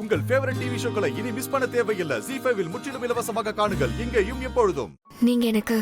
உங்கள் favourite TV ஷோக்களை இனி miss பண்ண தேவையில்லை. ZEE5 இல் முற்றிலும் இலவசமாக காணுங்கள், இங்கேயும் எப்பொழுதும். நீங்க எனக்கு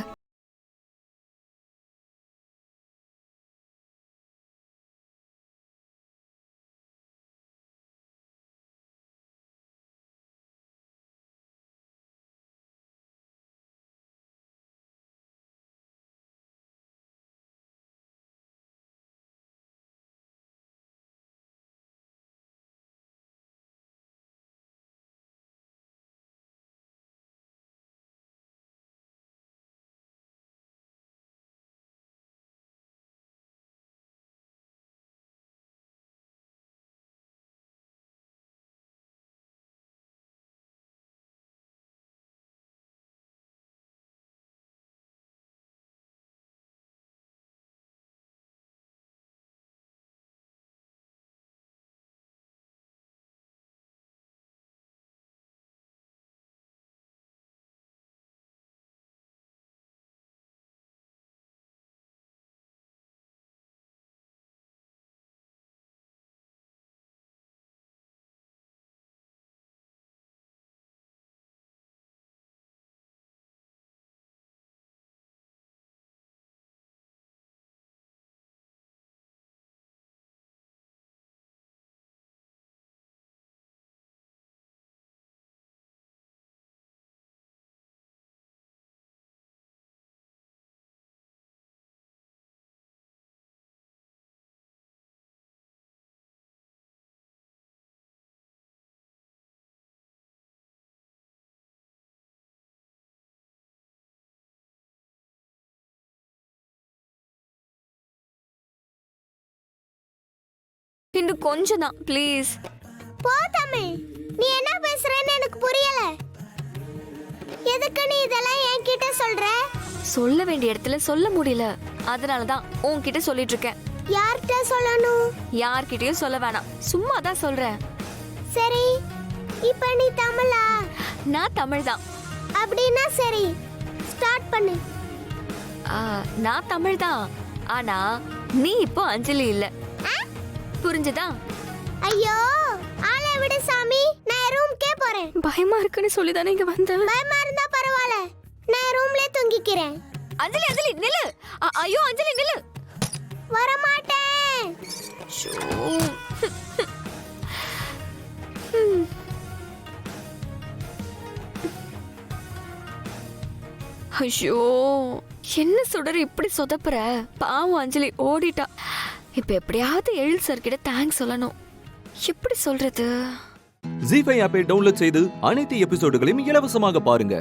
இன்னும் கொஞ்சம் தான் ப்ளீஸ். போ தமிழ், நீ என்ன பேசுறேன்னு எனக்கு புரியல. எதுக்கு நீ இதெல்லாம் என்கிட்ட சொல்ற? சொல்ல வேண்டிய இடத்துல சொல்ல முடியல, அதனால தான் உன்கிட்ட சொல்லிட்டு இருக்கேன். யார்கிட்ட சொல்லணும்? யார்கிட்டயும் சொல்ல வேணாம், சும்மா தான் சொல்றேன். சரி, இப்போ நீ தமிழா? நான் தமிழ் தான். அப்படின்னா சரி, ஸ்டார்ட் பண்ணு. நான் தமிழ் தான், ஆனா நீ இப்போ அஞ்சலி இல்ல, புரிஞ்சுதா? ஐயோ, ஆளை விடு சாமி, நான் ரூம்க்கே போறேன். பயமா இருக்குன்னு சொல்லி தானே இங்க வந்தேன். பயமா இருந்தா பரவாயில்ல, நான் ரூம்லயே தூங்கிக்கிறேன். அஞ்சலி அஞ்சலி நில்லு. ஐயோ அஞ்சலி நில்லு. வர மாட்டேன். ஐயோ, என்ன சுடர் இப்படி சொதப்புற? பாவம் அஞ்சலி ஓடிட்டா. இப்ப எப்படியாவது எழில் சார் கிட்ட தேங்க்ஸ் சொல்லணும். எப்படி சொல்றது? ZEE5 ஆப்பை டவுன்லோட் செய்து அனைத்து எபிசோடுகளையும் இலவசமாக பாருங்க.